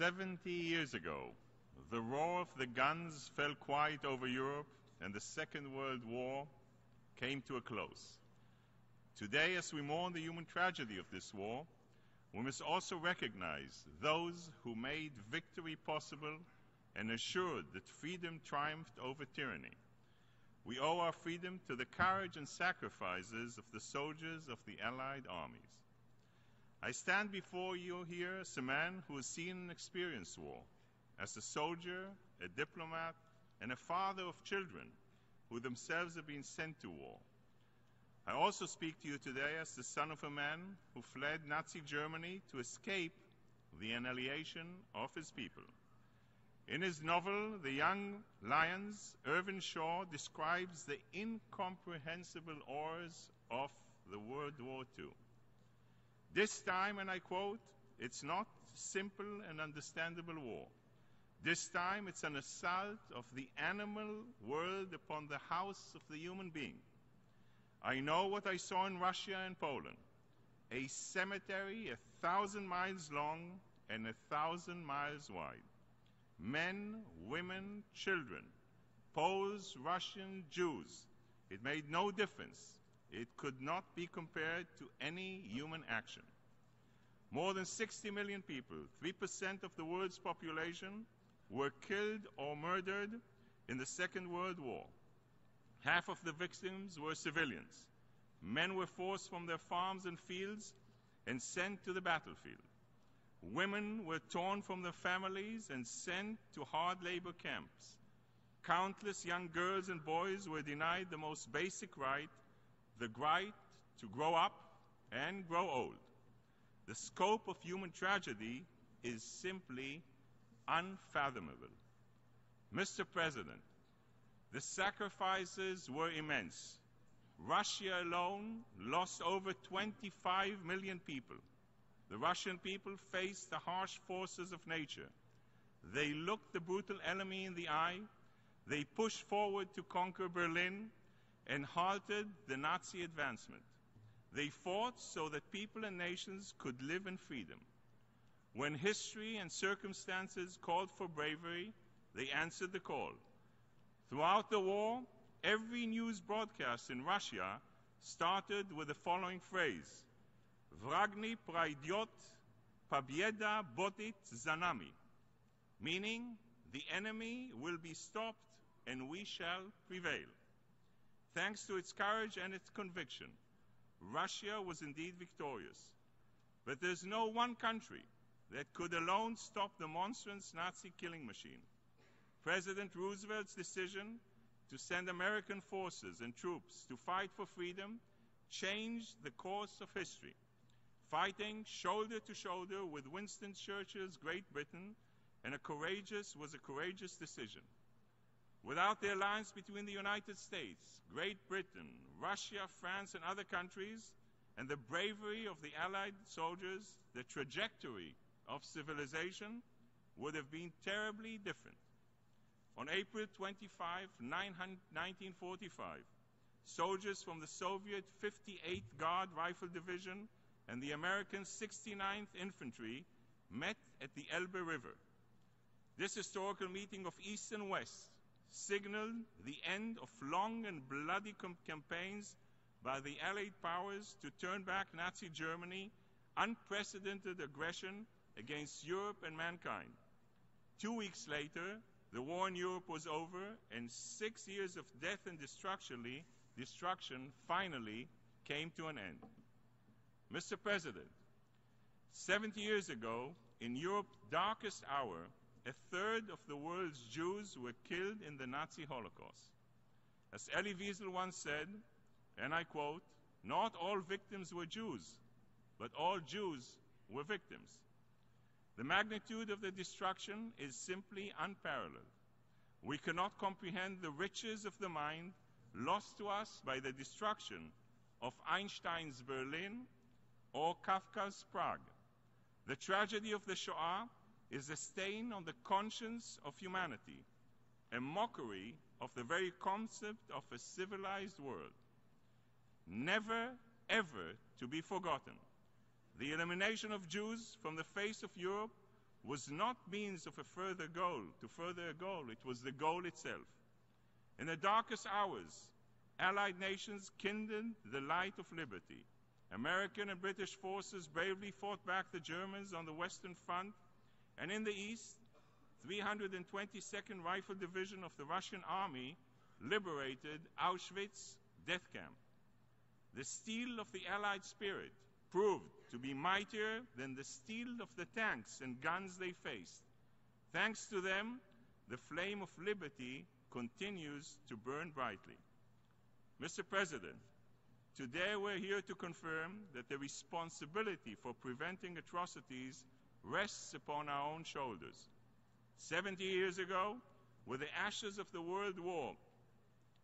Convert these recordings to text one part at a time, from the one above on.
70 years ago, the roar of the guns fell quiet over Europe and the Second World War came to a close. Today, as we mourn the human tragedy of this war, we must also recognize those who made victory possible and assured that freedom triumphed over tyranny. We owe our freedom to the courage and sacrifices of the soldiers of the Allied armies. I stand before you here as a man who has seen and experienced war, as a soldier, a diplomat, and a father of children who themselves have been sent to war. I also speak to you today as the son of a man who fled Nazi Germany to escape the annihilation of his people. In his novel, The Young Lions, Irvin Shaw describes the incomprehensible horrors of the World War II. This time, and I quote, "It's not simple and understandable war. This time it's an assault of the animal world upon the house of the human being. I know what I saw in Russia and Poland, a cemetery 1,000 miles long and 1,000 miles wide. Men, women, children, Poles, Russian, Jews. It made no difference. It could not be compared to any human action. More than 60 million people, 3% of the world's population, were killed or murdered in the Second World War. Half of the victims were civilians. Men were forced from their farms and fields and sent to the battlefield. Women were torn from their families and sent to hard labor camps. Countless young girls and boys were denied the most basic right, the right to grow up and grow old. The scope of human tragedy is simply unfathomable. Mr. President, the sacrifices were immense. Russia alone lost over 25 million people. The Russian people faced the harsh forces of nature. They looked the brutal enemy in the eye. They pushed forward to conquer Berlin and halted the Nazi advancement. They fought so that people and nations could live in freedom. When history and circumstances called for bravery, they answered the call. Throughout the war, every news broadcast in Russia started with the following phrase: "Vragny praidyot, pobjeda bodit za nami," meaning the enemy will be stopped and we shall prevail. Thanks to its courage and its conviction, Russia was indeed victorious. But there's no one country that could alone stop the monstrous Nazi killing machine. President Roosevelt's decision to send American forces and troops to fight for freedom changed the course of history. Fighting shoulder to shoulder with Winston Churchill's Great Britain was a courageous decision. Without the alliance between the United States, Great Britain, Russia, France, and other countries, and the bravery of the Allied soldiers, the trajectory of civilization would have been terribly different. On April 25, 1945, soldiers from the Soviet 58th Guard Rifle Division and the American 69th Infantry met at the Elbe River. This historical meeting of East and West signaled the end of long and bloody campaigns by the Allied powers to turn back Nazi Germany, unprecedented aggression against Europe and mankind. 2 weeks later, the war in Europe was over, and 6 years of death and destruction finally came to an end. Mr. President, 70 years ago, in Europe's darkest hour, 1/3 of the world's Jews were killed in the Nazi Holocaust. As Elie Wiesel once said, and I quote, "Not all victims were Jews, but all Jews were victims." The magnitude of the destruction is simply unparalleled. We cannot comprehend the riches of the mind lost to us by the destruction of Einstein's Berlin or Kafka's Prague. The tragedy of the Shoah is a stain on the conscience of humanity, a mockery of the very concept of a civilized world. Never, ever to be forgotten, the elimination of Jews from the face of Europe was not means of a further goal, to further a goal. It was the goal itself. In the darkest hours, Allied nations kindled the light of liberty. American and British forces bravely fought back the Germans on the Western Front, and in the East, 322nd Rifle Division of the Russian Army liberated Auschwitz death camp. The steel of the Allied spirit proved to be mightier than the steel of the tanks and guns they faced. Thanks to them, the flame of liberty continues to burn brightly. Mr. President, today we're here to confirm that the responsibility for preventing atrocities rests upon our own shoulders. 70 years ago, with the ashes of the World War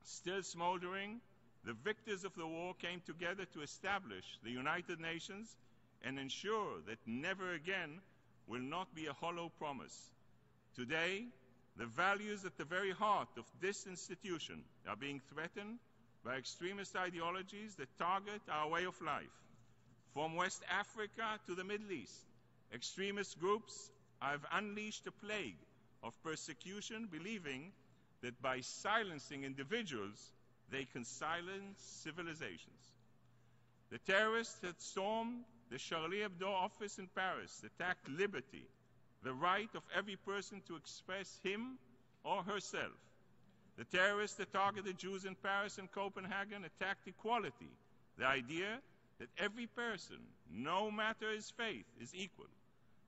still smoldering, the victors of the war came together to establish the United Nations and ensure that never again will not be a hollow promise. Today, the values at the very heart of this institution are being threatened by extremist ideologies that target our way of life. From West Africa to the Middle East, extremist groups have unleashed a plague of persecution, believing that by silencing individuals, they can silence civilizations. The terrorists that stormed the Charlie Hebdo office in Paris attacked liberty, the right of every person to express him or herself. The terrorists that targeted Jews in Paris and Copenhagen attacked equality, the idea that every person, no matter his faith, is equal,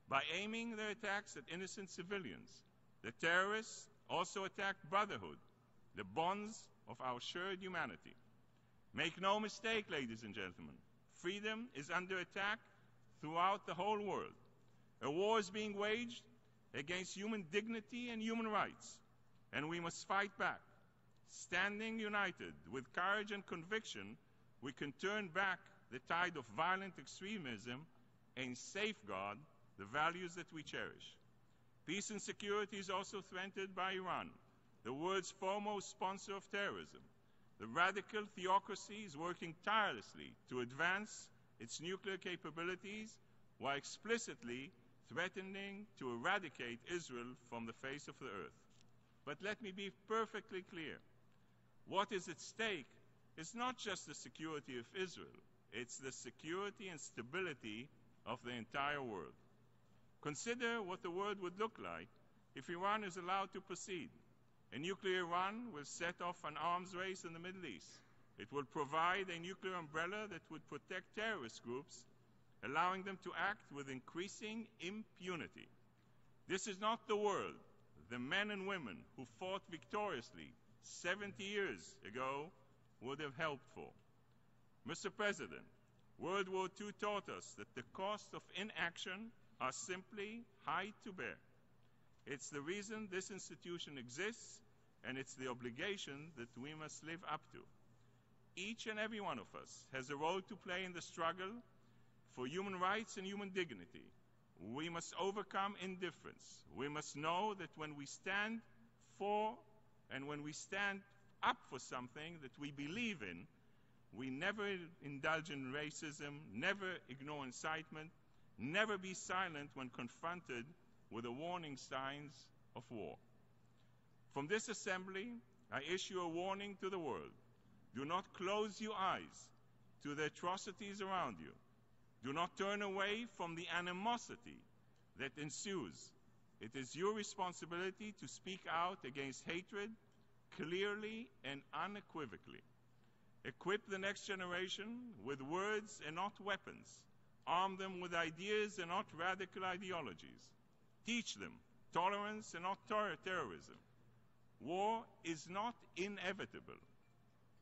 by aiming their attacks at innocent civilians. The terrorists also attacked brotherhood, the bonds of our shared humanity. Make no mistake, ladies and gentlemen, freedom is under attack throughout the whole world. A war is being waged against human dignity and human rights, and we must fight back. Standing united with courage and conviction, we can turn back the tide of violent extremism and safeguard the values that we cherish. Peace and security is also threatened by Iran, the world's foremost sponsor of terrorism. The radical theocracy is working tirelessly to advance its nuclear capabilities while explicitly threatening to eradicate Israel from the face of the earth. But let me be perfectly clear. What is at stake is not just the security of Israel, it's the security and stability of the entire world. Consider what the world would look like if Iran is allowed to proceed. A nuclear Iran will set off an arms race in the Middle East. It will provide a nuclear umbrella that would protect terrorist groups, allowing them to act with increasing impunity. This is not the world the men and women who fought victoriously 70 years ago would have hoped for. Mr. President, World War II taught us that the costs of inaction are simply high to bear. It's the reason this institution exists, and it's the obligation that we must live up to. Each and every one of us has a role to play in the struggle for human rights and human dignity. We must overcome indifference. We must know that when we stand for and when we stand up for something that we believe in, we never indulge in racism, never ignore incitement, never be silent when confronted with the warning signs of war. From this assembly, I issue a warning to the world. Do not close your eyes to the atrocities around you. Do not turn away from the animosity that ensues. It is your responsibility to speak out against hatred clearly and unequivocally. Equip the next generation with words and not weapons. Arm them with ideas and not radical ideologies. Teach them tolerance and not terrorism. War is not inevitable.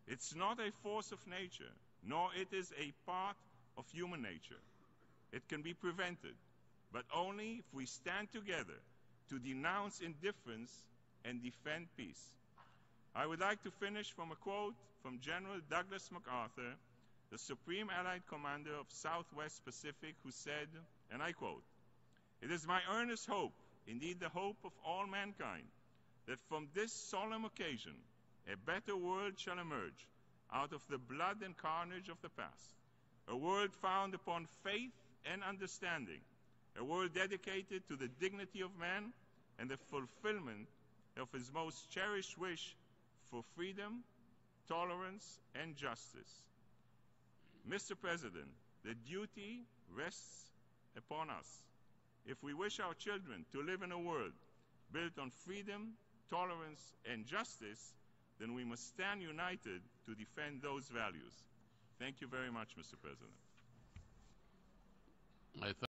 It's not a force of nature, nor it is a part of human nature. It can be prevented, but only if we stand together to denounce indifference and defend peace. I would like to finish from a quote from General Douglas MacArthur, the Supreme Allied Commander of Southwest Pacific, who said, and I quote, "It is my earnest hope, indeed the hope of all mankind, that from this solemn occasion a better world shall emerge out of the blood and carnage of the past, a world found upon faith and understanding, a world dedicated to the dignity of man and the fulfillment of his most cherished wish for freedom, tolerance, and justice. Mr. President, the duty rests upon us. If we wish our children to live in a world built on freedom, tolerance, and justice, then we must stand united to defend those values. Thank you very much, Mr. President.